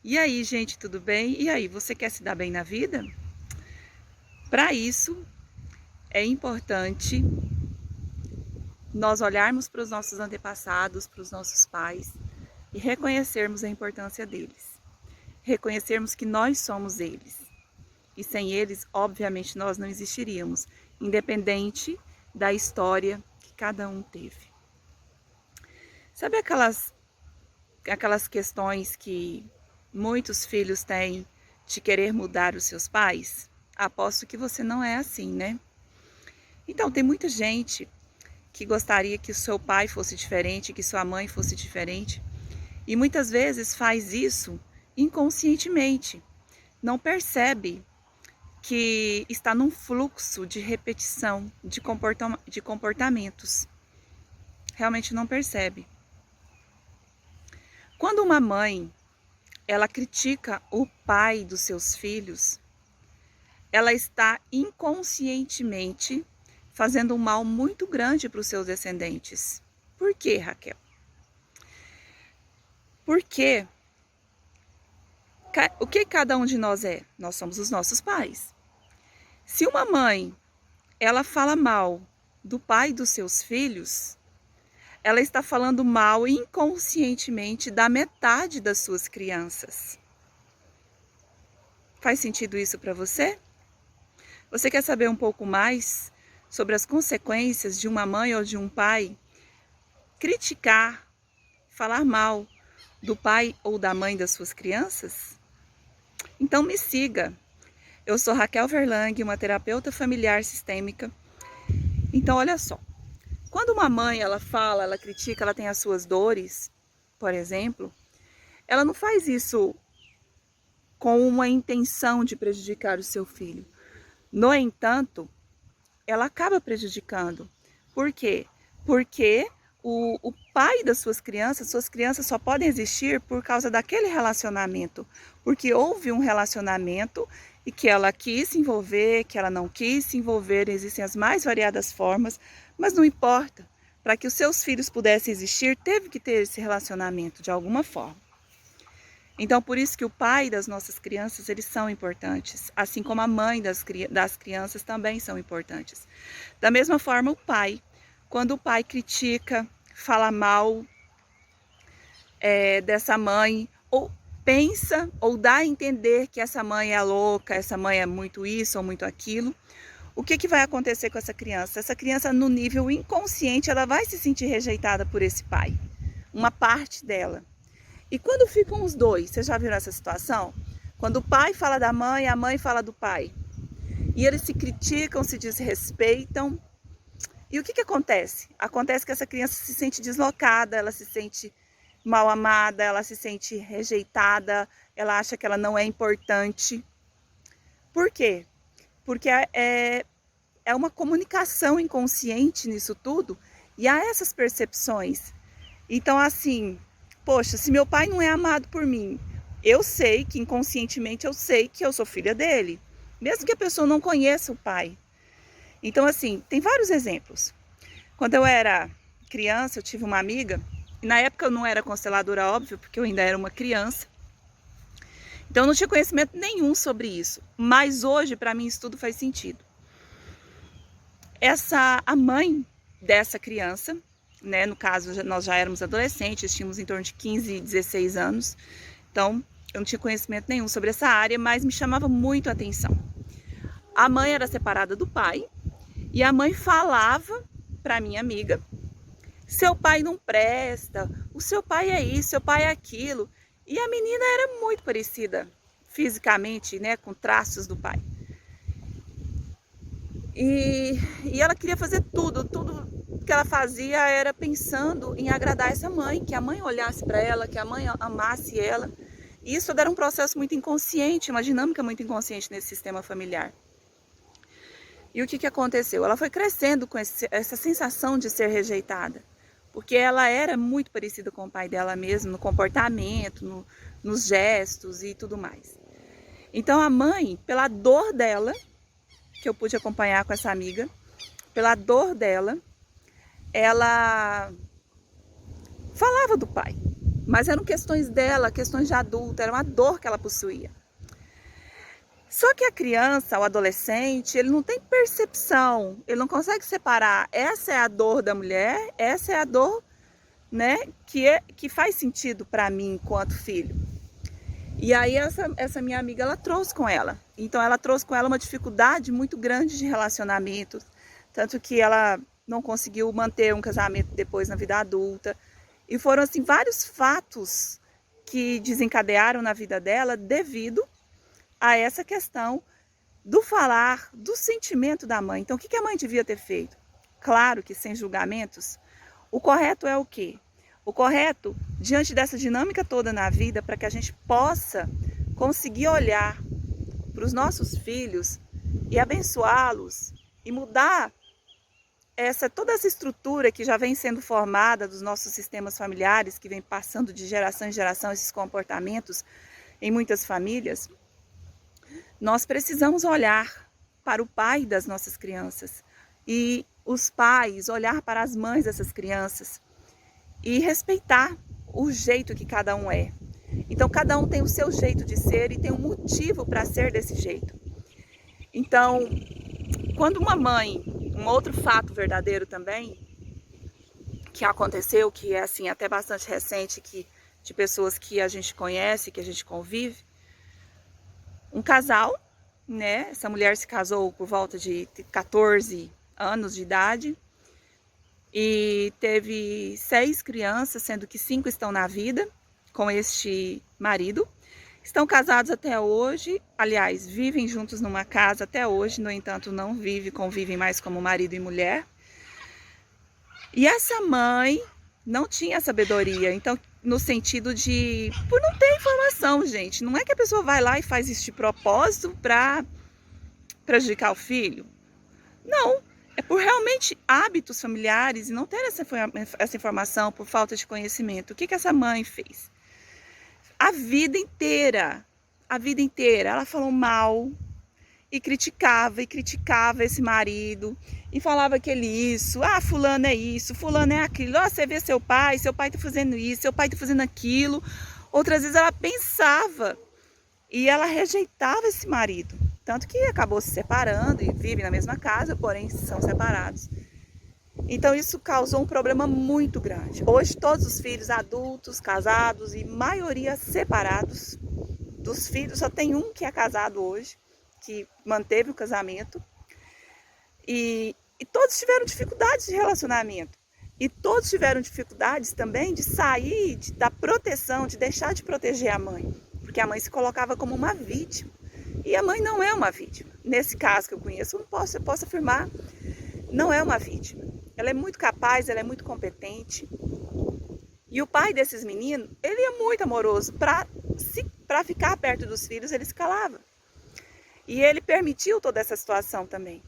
E aí, gente, tudo bem? E aí, você quer se dar bem na vida? Para isso, é importante nós olharmos para os nossos antepassados, para os nossos pais e reconhecermos a importância deles. Reconhecermos que nós somos eles. E sem eles, obviamente, nós não existiríamos, independente da história que cada um teve. Sabe aquelas questões que muitos filhos têm de querer mudar os seus pais? Aposto que você não é assim, né? Então, tem muita gente que gostaria que o seu pai fosse diferente, que sua mãe fosse diferente, e muitas vezes faz isso inconscientemente. Não percebe que está num fluxo de repetição de comportamentos. Realmente não percebe. Quando uma mãe ela critica o pai dos seus filhos, ela está inconscientemente fazendo um mal muito grande para os seus descendentes. Por quê, Raquel? Porque o que cada um de nós é? Nós somos os nossos pais. Se uma mãe ela fala mal do pai dos seus filhos, ela está falando mal inconscientemente da metade das suas crianças. Faz sentido isso para você? Você quer saber um pouco mais sobre as consequências de uma mãe ou de um pai criticar, falar mal do pai ou da mãe das suas crianças? Então me siga. Eu sou Raquel Verlang, uma terapeuta familiar sistêmica. Então olha só, quando uma mãe ela fala, ela critica, ela tem as suas dores, por exemplo, ela não faz isso com uma intenção de prejudicar o seu filho. No entanto, ela acaba prejudicando. Por quê? Porque o pai das suas crianças só podem existir por causa daquele relacionamento. Porque houve um relacionamento e que ela quis se envolver, que ela não quis se envolver, existem as mais variadas formas, mas não importa. Para que os seus filhos pudessem existir, teve que ter esse relacionamento de alguma forma. Então, por isso que o pai das nossas crianças, eles são importantes, assim como a mãe das crianças também são importantes. Da mesma forma, o pai, quando o pai critica, fala mal dessa mãe, ou pensa, ou dá a entender que essa mãe é louca, essa mãe é muito isso ou muito aquilo, o que vai acontecer com essa criança? Essa criança, no nível inconsciente, ela vai se sentir rejeitada por esse pai, uma parte dela. E quando ficam os dois, você já viu essa situação? Quando o pai fala da mãe, a mãe fala do pai. E eles se criticam, se desrespeitam. E o que acontece? Acontece que essa criança se sente deslocada, ela se sente mal amada, ela se sente rejeitada, ela acha que ela não é importante. Por quê? Porque é uma comunicação inconsciente nisso tudo e há essas percepções. Então, assim, poxa, se meu pai não é amado por mim, eu sei que inconscientemente eu sei que eu sou filha dele, mesmo que a pessoa não conheça o pai. Então, assim, tem vários exemplos. Quando eu era criança, eu tive uma amiga, e na época eu não era consteladora, óbvio, porque eu ainda era uma criança. Então eu não tinha conhecimento nenhum sobre isso, mas hoje para mim isso tudo faz sentido. A mãe dessa criança, né, no caso nós já éramos adolescentes, tínhamos em torno de 15 e 16 anos, então eu não tinha conhecimento nenhum sobre essa área, mas me chamava muito a atenção. A mãe era separada do pai e a mãe falava para minha amiga: seu pai não presta, o seu pai é isso, seu pai é aquilo. E a menina era muito parecida fisicamente, né, com traços do pai. E ela queria fazer tudo que ela fazia era pensando em agradar essa mãe, que a mãe olhasse para ela, que a mãe amasse ela. E isso era um processo muito inconsciente, uma dinâmica muito inconsciente nesse sistema familiar. E o que aconteceu? Ela foi crescendo com essa sensação de ser rejeitada, porque ela era muito parecida com o pai dela mesmo, no comportamento, nos gestos e tudo mais. Então a mãe, pela dor dela, que eu pude acompanhar com essa amiga, pela dor dela, ela falava do pai, mas eram questões dela, questões de adulta, era uma dor que ela possuía. Só que a criança, o adolescente, ele não tem percepção, ele não consegue separar, essa é a dor da mulher, essa é a dor, né, que faz sentido para mim enquanto filho. E aí essa minha amiga, ela trouxe com ela. Então ela trouxe com ela uma dificuldade muito grande de relacionamento, tanto que ela não conseguiu manter um casamento depois na vida adulta. E foram assim vários fatos que desencadearam na vida dela devido a essa questão do falar, do sentimento da mãe. Então o que a mãe devia ter feito? Claro que sem julgamentos. O correto é o quê? O correto, diante dessa dinâmica toda na vida, para que a gente possa conseguir olhar para os nossos filhos e abençoá-los e mudar toda essa estrutura que já vem sendo formada dos nossos sistemas familiares, que vem passando de geração em geração esses comportamentos em muitas famílias, nós precisamos olhar para o pai das nossas crianças e os pais olhar para as mães dessas crianças e respeitar o jeito que cada um é. Então cada um tem o seu jeito de ser e tem um motivo para ser desse jeito. Então, quando uma mãe, um outro fato verdadeiro também que aconteceu, que é assim até bastante recente, de pessoas que a gente conhece, que a gente convive, um casal, né? Essa mulher se casou por volta de 14 anos de idade e teve 6 crianças, sendo que 5 estão na vida com este marido. Estão casados até hoje, aliás, vivem juntos numa casa até hoje, no entanto não convivem mais como marido e mulher. E essa mãe não tinha sabedoria, então no sentido de, por não ter informação, gente, não é que a pessoa vai lá e faz isso de propósito para prejudicar o filho. Não, é por realmente hábitos familiares e não ter essa informação por falta de conhecimento. O que essa mãe fez? A vida inteira, ela falou mal e criticava esse marido e falava que ele isso, fulano é isso, fulano é aquilo, você vê seu pai tá fazendo isso, seu pai tá fazendo aquilo. Outras vezes ela pensava e ela rejeitava esse marido, tanto que acabou se separando e vivem na mesma casa, porém são separados. Então isso causou um problema muito grande. Hoje todos os filhos adultos, casados e maioria separados. Dos filhos só tem um que é casado hoje, que manteve o casamento. E todos tiveram dificuldades de relacionamento. E todos tiveram dificuldades também de sair da proteção, de deixar de proteger a mãe. Porque a mãe se colocava como uma vítima. E a mãe não é uma vítima. Nesse caso que eu conheço, eu posso afirmar, não é uma vítima. Ela é muito capaz, ela é muito competente. E o pai desses meninos, ele é muito amoroso. Para ficar perto dos filhos, ele se calava. E ele permitiu toda essa situação também.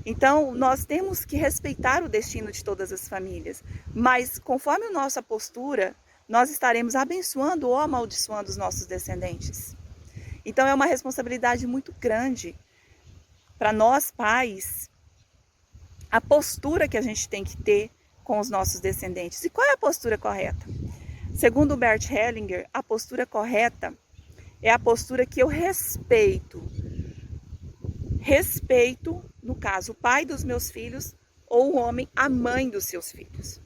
Então, nós temos que respeitar o destino de todas as famílias. Mas, conforme a nossa postura, nós estaremos abençoando ou amaldiçoando os nossos descendentes. Então, é uma responsabilidade muito grande para nós, pais, a postura que a gente tem que ter com os nossos descendentes. E qual é a postura correta? Segundo Bert Hellinger, a postura correta é a postura que eu respeito. Respeito, no caso, o pai dos meus filhos ou o homem, a mãe dos seus filhos.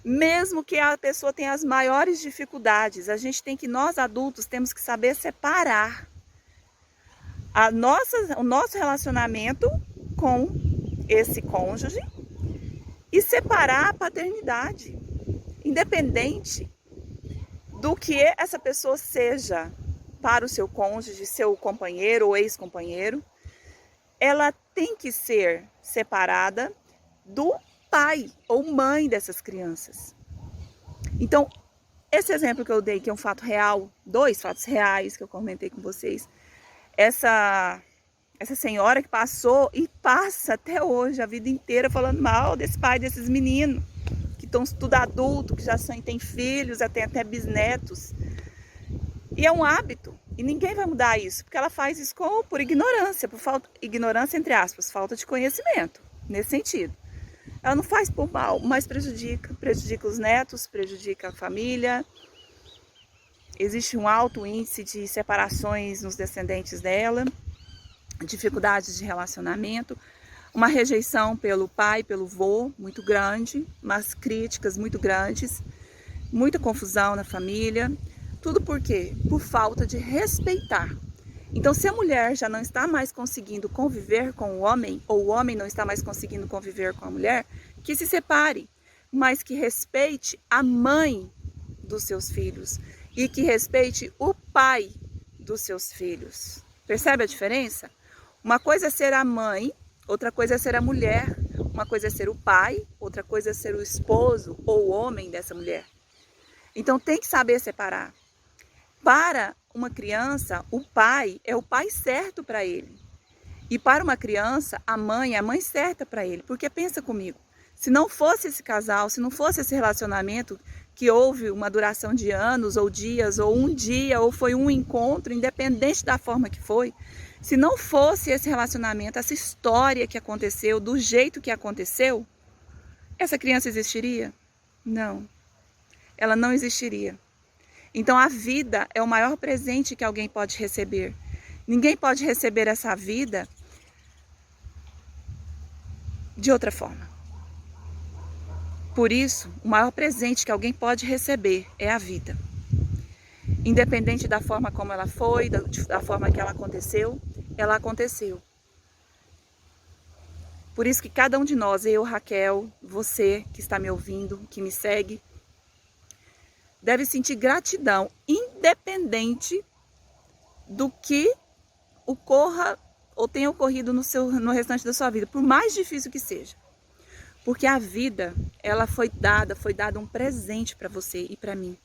Mesmo que a pessoa tenha as maiores dificuldades, nós adultos temos que saber separar o nosso relacionamento com esse cônjuge e separar a paternidade, independente do que essa pessoa seja para o seu cônjuge, seu companheiro ou ex-companheiro, ela tem que ser separada do pai ou mãe dessas crianças. Então, esse exemplo que eu dei, que é um fato real, 2 fatos reais que eu comentei com vocês, essa senhora que passou e passa até hoje, a vida inteira, falando mal desse pai, desses meninos, que estão tudo adulto, que já têm filhos, já têm até bisnetos. E é um hábito, e ninguém vai mudar isso, porque ela faz isso por ignorância, ignorância entre aspas, falta de conhecimento, nesse sentido. Ela não faz por mal, mas prejudica os netos, prejudica a família, existe um alto índice de separações nos descendentes dela, dificuldades de relacionamento, uma rejeição pelo pai, pelo vô, muito grande, umas críticas muito grandes, muita confusão na família. Tudo por quê? Por falta de respeitar. Então, se a mulher já não está mais conseguindo conviver com o homem, ou o homem não está mais conseguindo conviver com a mulher, que se separe, mas que respeite a mãe dos seus filhos e que respeite o pai dos seus filhos. Percebe a diferença? Uma coisa é ser a mãe, outra coisa é ser a mulher. Uma coisa é ser o pai, outra coisa é ser o esposo ou o homem dessa mulher. Então tem que saber separar. Para uma criança, o pai é o pai certo para ele. E para uma criança, a mãe é a mãe certa para ele. Porque pensa comigo, se não fosse esse casal, se não fosse esse relacionamento, que houve uma duração de anos, ou dias, ou um dia, ou foi um encontro, independente da forma que foi, se não fosse esse relacionamento, essa história que aconteceu, do jeito que aconteceu, essa criança existiria? Não. Ela não existiria. Então a vida é o maior presente que alguém pode receber. Ninguém pode receber essa vida de outra forma. Por isso, o maior presente que alguém pode receber é a vida. Independente da forma como ela foi, da forma que ela aconteceu. Por isso que cada um de nós, eu, Raquel, você que está me ouvindo, que me segue, deve sentir gratidão, independente do que ocorra ou tenha ocorrido no restante da sua vida, por mais difícil que seja. Porque a vida, ela foi dada um presente para você e para mim.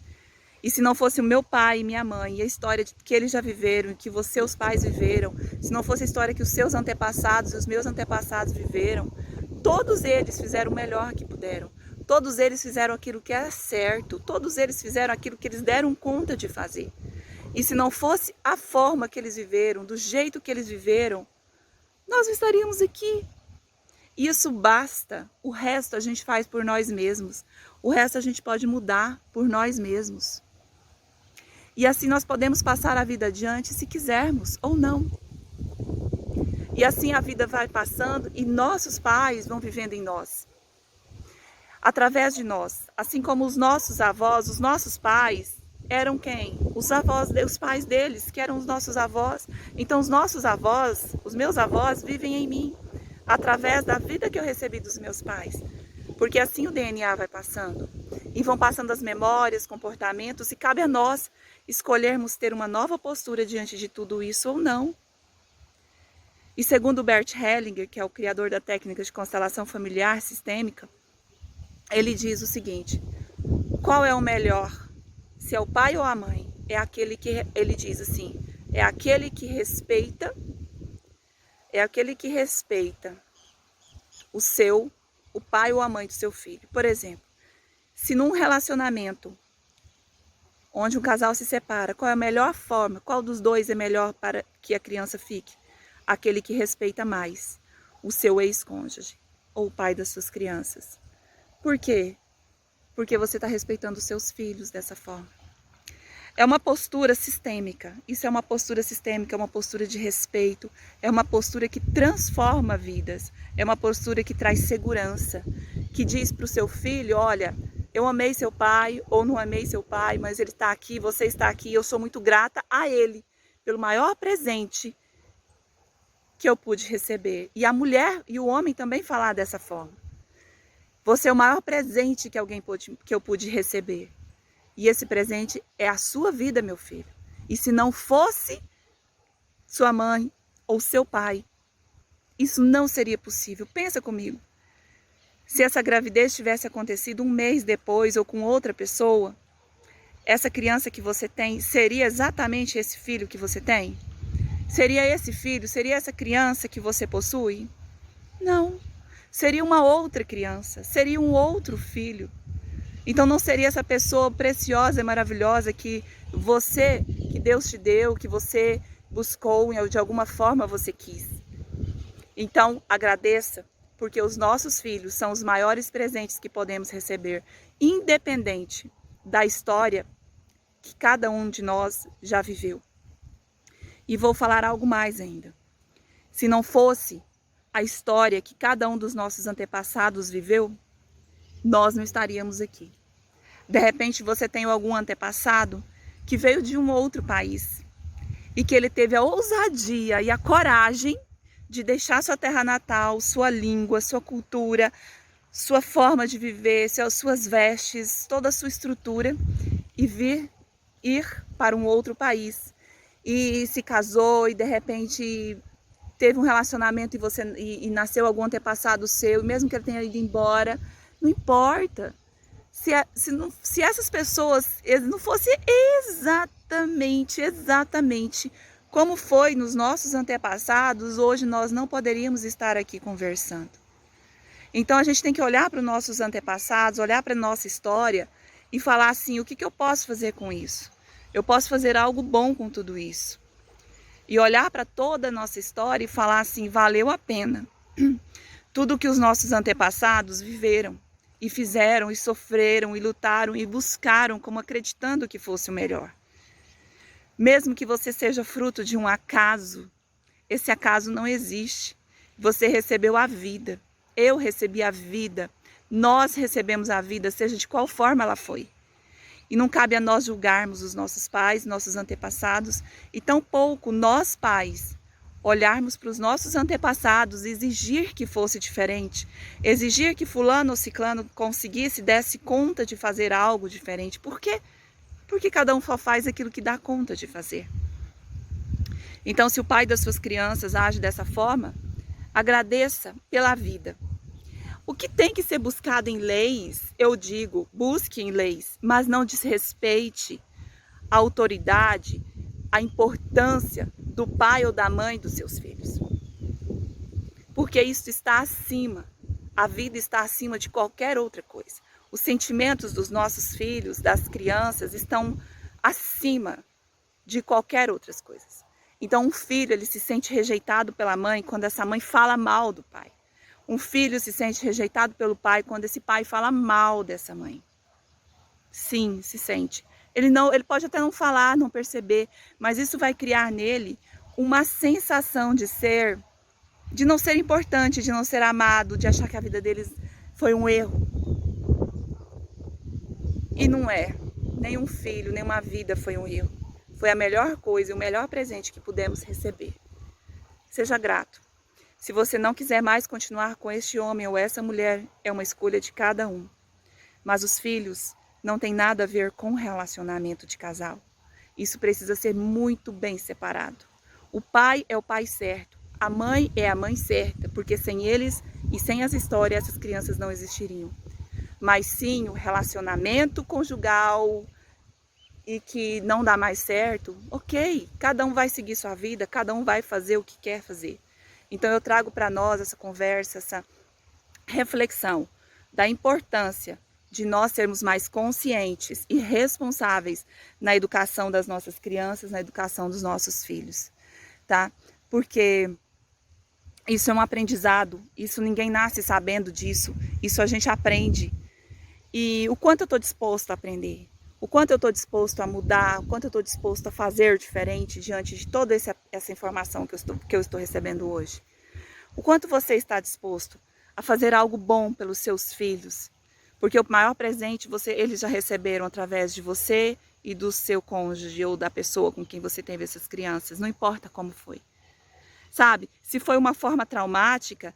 E se não fosse o meu pai e minha mãe, e a história que eles já viveram, que seus pais viveram, se não fosse a história que os seus antepassados e os meus antepassados viveram, todos eles fizeram o melhor que puderam. Todos eles fizeram aquilo que era certo, todos eles fizeram aquilo que eles deram conta de fazer. E se não fosse a forma que eles viveram, do jeito que eles viveram, nós estaríamos aqui. Isso basta, o resto a gente faz por nós mesmos, o resto a gente pode mudar por nós mesmos. E assim nós podemos passar a vida adiante se quisermos ou não. E assim a vida vai passando e nossos pais vão vivendo em nós. Através de nós, assim como os nossos avós, os nossos pais, eram quem? Os avós, os pais deles, que eram os nossos avós. Então os nossos avós, os meus avós, vivem em mim, através da vida que eu recebi dos meus pais. Porque assim o DNA vai passando. E vão passando as memórias, comportamentos, e cabe a nós escolhermos ter uma nova postura diante de tudo isso ou não. E segundo Bert Hellinger, que é o criador da técnica de constelação familiar sistêmica, ele diz o seguinte: qual é o melhor? Se é o pai ou a mãe? É aquele que, ele diz assim, é aquele que respeita o pai ou a mãe do seu filho. Por exemplo, se num relacionamento onde um casal se separa, qual é a melhor forma? Qual dos dois é melhor para que a criança fique? Aquele que respeita mais o seu ex-cônjuge ou o pai das suas crianças. Por quê? Porque você está respeitando os seus filhos dessa forma. É uma postura sistêmica. Isso é uma postura sistêmica, é uma postura de respeito, é uma postura que transforma vidas, é uma postura que traz segurança, que diz para o seu filho: olha, eu amei seu pai ou não amei seu pai, mas ele está aqui, você está aqui, eu sou muito grata a ele pelo maior presente que eu pude receber. E a mulher e o homem também falar dessa forma. Você é o maior presente que eu pude receber. E esse presente é a sua vida, meu filho. E se não fosse sua mãe ou seu pai, isso não seria possível. Pensa comigo. Se essa gravidez tivesse acontecido um mês depois ou com outra pessoa, essa criança que você tem seria exatamente esse filho que você tem? Seria esse filho, seria essa criança que você possui? Não. Seria uma outra criança, seria um outro filho. Então não seria essa pessoa preciosa e maravilhosa que Deus te deu, que você buscou e de alguma forma você quis. Então agradeça, porque os nossos filhos são os maiores presentes que podemos receber, independente da história que cada um de nós já viveu. E vou falar algo mais ainda. Se não fosse a história que cada um dos nossos antepassados viveu, nós não estaríamos aqui. De repente você tem algum antepassado que veio de um outro país e que ele teve a ousadia e a coragem de deixar sua terra natal, sua língua, sua cultura, sua forma de viver, suas vestes, toda a sua estrutura e ir para um outro país. E se casou e de repente teve um relacionamento e nasceu algum antepassado seu, mesmo que ele tenha ido embora, não importa. Se essas pessoas não fossem exatamente como foi nos nossos antepassados, hoje nós não poderíamos estar aqui conversando. Então a gente tem que olhar para os nossos antepassados, olhar para a nossa história e falar assim, o que eu posso fazer com isso? Eu posso fazer algo bom com tudo isso. E olhar para toda a nossa história e falar assim, valeu a pena. Tudo que os nossos antepassados viveram e fizeram e sofreram e lutaram e buscaram como acreditando que fosse o melhor. Mesmo que você seja fruto de um acaso, esse acaso não existe. Você recebeu a vida, eu recebi a vida, nós recebemos a vida, seja de qual forma ela foi. E não cabe a nós julgarmos os nossos pais, nossos antepassados, e tampouco nós pais olharmos para os nossos antepassados e exigir que fosse diferente, exigir que fulano ou ciclano conseguisse, desse conta de fazer algo diferente. Por quê? Porque cada um só faz aquilo que dá conta de fazer. Então, se o pai das suas crianças age dessa forma, agradeça pela vida. O que tem que ser buscado em leis, eu digo, busque em leis, mas não desrespeite a autoridade, a importância do pai ou da mãe dos seus filhos. Porque isso está acima, a vida está acima de qualquer outra coisa. Os sentimentos dos nossos filhos, das crianças, estão acima de qualquer outras coisas. Então um filho, ele se sente rejeitado pela mãe quando essa mãe fala mal do pai. Um filho se sente rejeitado pelo pai quando esse pai fala mal dessa mãe. Sim, se sente. Ele pode até não falar, não perceber, mas isso vai criar nele uma sensação de não ser importante, de não ser amado, de achar que a vida deles foi um erro. E não é. Nenhum filho, nenhuma vida foi um erro. Foi a melhor coisa e o melhor presente que pudemos receber. Seja grato. Se você não quiser mais continuar com este homem ou essa mulher, é uma escolha de cada um. Mas os filhos não têm nada a ver com o relacionamento de casal. Isso precisa ser muito bem separado. O pai é o pai certo, a mãe é a mãe certa, porque sem eles e sem as histórias, essas crianças não existiriam. Mas sim, o relacionamento conjugal e que não dá mais certo, ok, cada um vai seguir sua vida, cada um vai fazer o que quer fazer. Então eu trago para nós essa conversa, essa reflexão da importância de nós sermos mais conscientes e responsáveis na educação das nossas crianças, na educação dos nossos filhos, tá? Porque isso é um aprendizado, isso ninguém nasce sabendo disso, isso a gente aprende. E o quanto eu estou disposto a aprender, o quanto eu estou disposto a mudar, o quanto eu estou disposto a fazer diferente diante de toda essa informação que eu estou recebendo hoje. O quanto você está disposto a fazer algo bom pelos seus filhos, porque o maior presente eles já receberam através de você e do seu cônjuge ou da pessoa com quem você teve essas crianças, não importa como foi. Sabe, se foi uma forma traumática,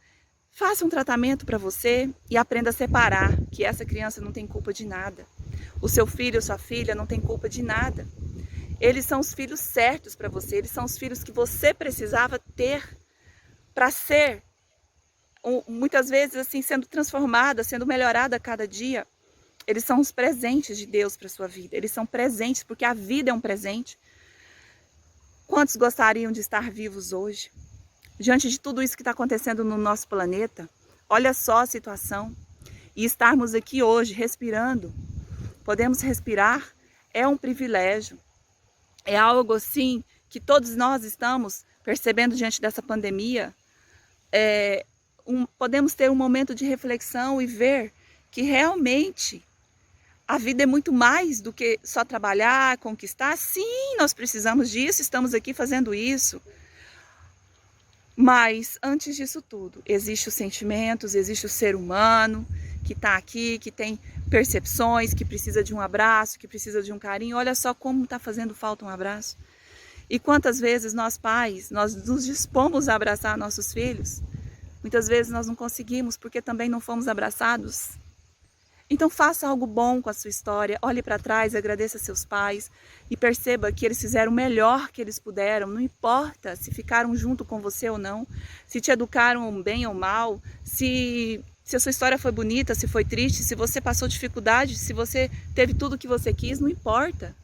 faça um tratamento para você e aprenda a separar que essa criança não tem culpa de nada. O seu filho ou sua filha não tem culpa de nada. Eles são os filhos certos para você, eles são os filhos que você precisava ter para ser, muitas vezes assim, sendo transformada, sendo melhorada a cada dia. Eles são os presentes de Deus para a sua vida, eles são presentes porque a vida é um presente. Quantos gostariam de estar vivos hoje? Diante de tudo isso que está acontecendo no nosso planeta, olha só a situação. E estarmos aqui hoje respirando, podemos respirar, é um privilégio. É algo assim que todos nós estamos percebendo diante dessa pandemia. Podemos ter um momento de reflexão e ver que realmente A vida é muito mais do que só trabalhar, conquistar. Sim, nós precisamos disso, estamos aqui fazendo isso. Mas antes disso tudo, existe os sentimentos, existe o ser humano que está aqui, que tem percepções, que precisa de um abraço, que precisa de um carinho. Olha só como está fazendo falta um abraço. E quantas vezes nós pais, nós nos dispomos a abraçar nossos filhos. Muitas vezes nós não conseguimos porque também não fomos abraçados. Então faça algo bom com a sua história, olhe para trás, agradeça a seus pais e perceba que eles fizeram o melhor que eles puderam, não importa se ficaram junto com você ou não, se te educaram bem ou mal, se a sua história foi bonita, se foi triste, se você passou dificuldade, se você teve tudo o que você quis, não importa.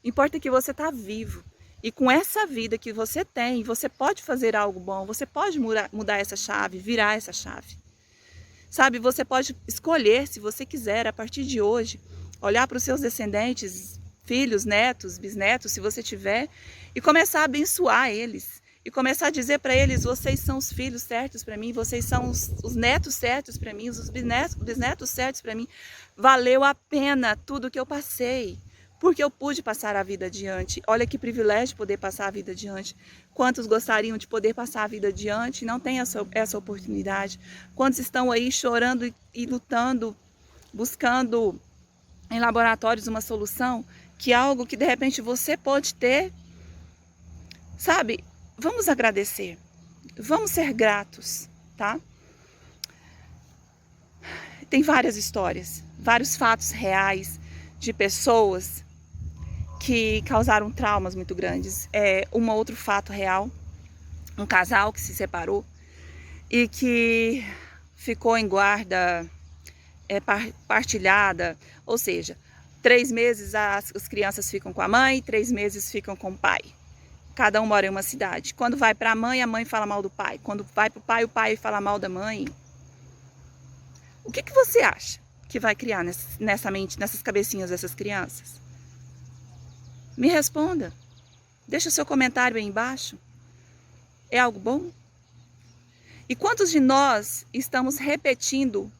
Importa que você está vivo. E com essa vida que você tem, você pode fazer algo bom, você pode mudar essa chave, virar essa chave. Sabe, você pode escolher, se você quiser, a partir de hoje, olhar para os seus descendentes, filhos, netos, bisnetos, se você tiver, e começar a abençoar eles. E começar a dizer para eles, vocês são os filhos certos para mim, vocês são os netos certos para mim, os bisnetos certos para mim. Valeu a pena tudo que eu passei. Porque eu pude passar a vida adiante. Olha que privilégio poder passar a vida adiante. Quantos gostariam de poder passar a vida adiante e não têm essa oportunidade? Quantos estão aí chorando e lutando, buscando em laboratórios uma solução, que é algo que de repente você pode ter? Sabe, vamos agradecer, vamos ser gratos, tá? Tem várias histórias, vários fatos reais de pessoas que causaram traumas muito grandes. Um outro fato real, um casal que se separou e que ficou em guarda partilhada, ou seja, 3 meses as crianças ficam com a mãe, 3 meses ficam com o pai. Cada um mora em uma cidade. Quando vai para a mãe fala mal do pai. Quando vai para o pai fala mal da mãe. O que você acha que vai criar nessa mente, nessas cabecinhas dessas crianças? Me responda. Deixa o seu comentário aí embaixo. É algo bom? E quantos de nós estamos repetindo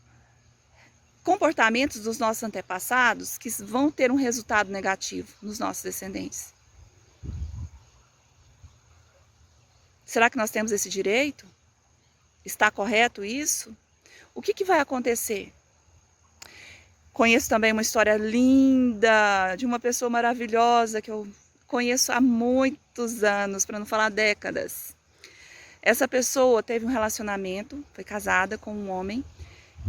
comportamentos dos nossos antepassados que vão ter um resultado negativo nos nossos descendentes? Será que nós temos esse direito? Está correto isso? O que vai acontecer? Conheço também uma história linda de uma pessoa maravilhosa que eu conheço há muitos anos, para não falar décadas. Essa pessoa teve um relacionamento, foi casada com um homem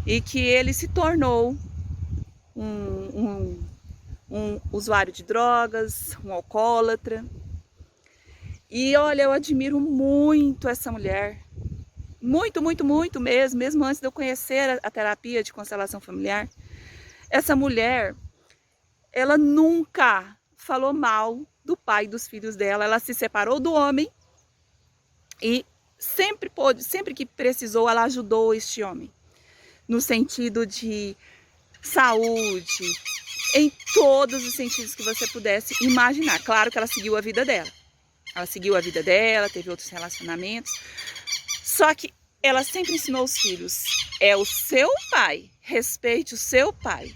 e que ele se tornou um usuário de drogas, um alcoólatra. E olha, eu admiro muito essa mulher. Muito, muito, muito mesmo antes de eu conhecer a terapia de constelação familiar. Essa mulher, ela nunca falou mal do pai e dos filhos dela. Ela se separou do homem e sempre que precisou, ela ajudou este homem. No sentido de saúde, em todos os sentidos que você pudesse imaginar. Claro que ela seguiu a vida dela. Ela seguiu a vida dela, teve outros relacionamentos. Só que ela sempre ensinou os filhos, é o seu pai, respeite o seu pai.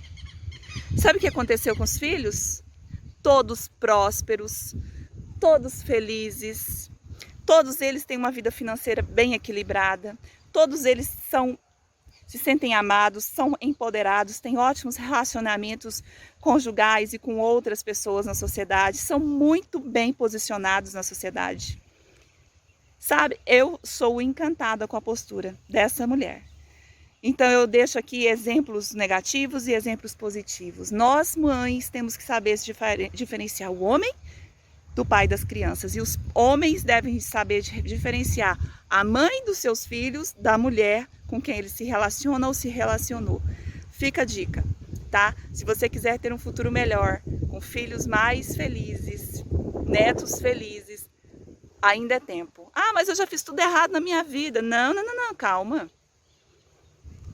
Sabe o que aconteceu com os filhos? Todos prósperos, todos felizes, todos eles têm uma vida financeira bem equilibrada, todos eles se sentem amados, são empoderados, têm ótimos relacionamentos conjugais e com outras pessoas na sociedade, são muito bem posicionados na sociedade. Sabe, eu sou encantada com a postura dessa mulher. Então eu deixo aqui exemplos negativos e exemplos positivos. Nós, mães, temos que saber diferenciar o homem do pai das crianças. E os homens devem saber diferenciar a mãe dos seus filhos da mulher com quem ele se relaciona ou se relacionou. Fica a dica, tá? Se você quiser ter um futuro melhor, com filhos mais felizes, netos felizes, ainda é tempo. Ah, mas eu já fiz tudo errado na minha vida. Não, calma.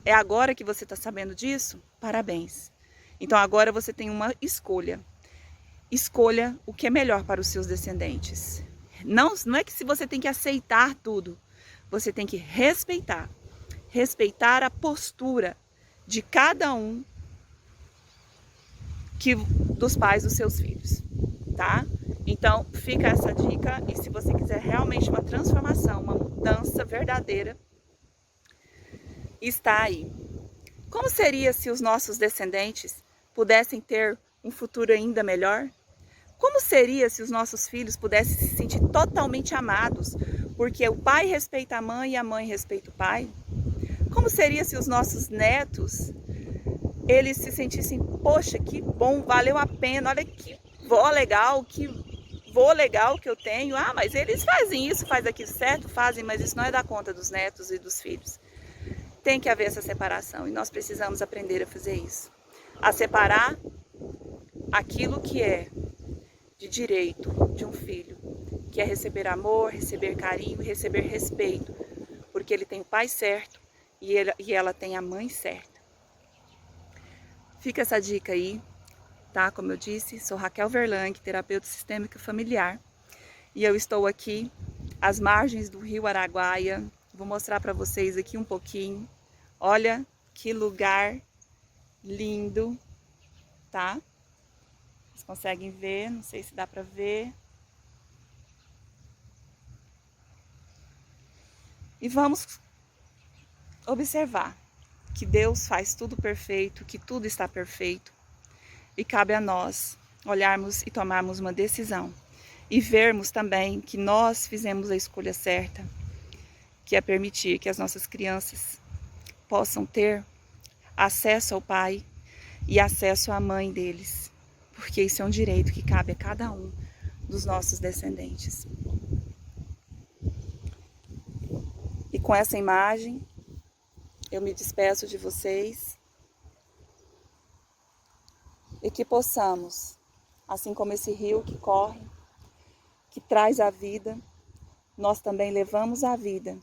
É agora que você está sabendo disso? Parabéns. Então agora você tem uma escolha. Escolha o que é melhor para os seus descendentes. Não é que você tem que aceitar tudo. Você tem que respeitar. Respeitar a postura de cada um dos pais dos seus filhos, tá? Então, fica essa dica, e se você quiser realmente uma transformação, uma mudança verdadeira, está aí. Como seria se os nossos descendentes pudessem ter um futuro ainda melhor? Como seria se os nossos filhos pudessem se sentir totalmente amados, porque o pai respeita a mãe e a mãe respeita o pai? Como seria se os nossos netos, eles se sentissem, poxa, que bom, valeu a pena, olha que vó legal, que vô legal que eu tenho. Ah, mas eles fazem isso, fazem aquilo, certo? Fazem, mas isso não é da conta dos netos e dos filhos. Tem que haver essa separação e nós precisamos aprender a fazer isso. A separar aquilo que é de direito de um filho, que é receber amor, receber carinho, receber respeito, porque ele tem o pai certo e ela tem a mãe certa. Fica essa dica aí, tá? Como eu disse, sou Raquel Verlang, terapeuta sistêmica familiar, e eu estou aqui às margens do rio Araguaia. Vou mostrar para vocês aqui um pouquinho. Olha que lugar lindo, tá? Vocês conseguem ver, não sei se dá para ver. E vamos observar que Deus faz tudo perfeito, que tudo está perfeito. E cabe a nós olharmos e tomarmos uma decisão. E vermos também que nós fizemos a escolha certa, que é permitir que as nossas crianças possam ter acesso ao pai e acesso à mãe deles. Porque isso é um direito que cabe a cada um dos nossos descendentes. E com essa imagem, eu me despeço de vocês e que possamos, assim como esse rio que corre, que traz a vida, nós também levamos a vida.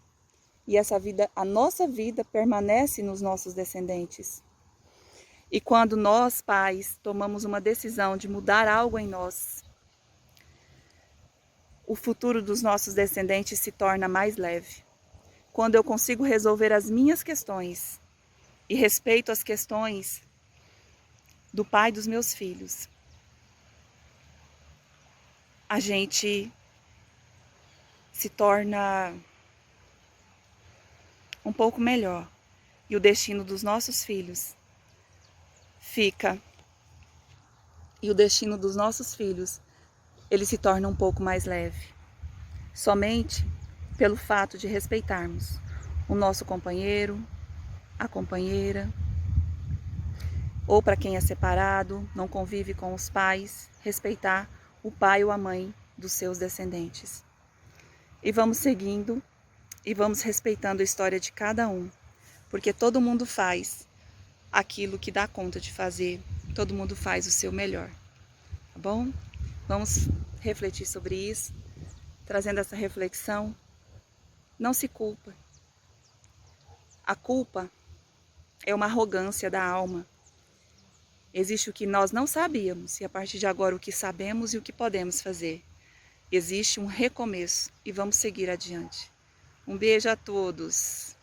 E essa vida, a nossa vida, permanece nos nossos descendentes. E quando nós, pais, tomamos uma decisão de mudar algo em nós, o futuro dos nossos descendentes se torna mais leve. Quando eu consigo resolver as minhas questões e respeito as questões do pai dos meus filhos, a gente se torna um pouco melhor. E o destino dos nossos filhos fica. E o destino dos nossos filhos, ele se torna um pouco mais leve. Somente pelo fato de respeitarmos o nosso companheiro, a companheira, ou para quem é separado, não convive com os pais, respeitar o pai ou a mãe dos seus descendentes. E vamos seguindo e vamos respeitando a história de cada um, porque todo mundo faz aquilo que dá conta de fazer, todo mundo faz o seu melhor, tá bom? Vamos refletir sobre isso, trazendo essa reflexão. Não se culpa. A culpa é uma arrogância da alma. Existe o que nós não sabíamos e a partir de agora o que sabemos e o que podemos fazer. Existe um recomeço e vamos seguir adiante. Um beijo a todos.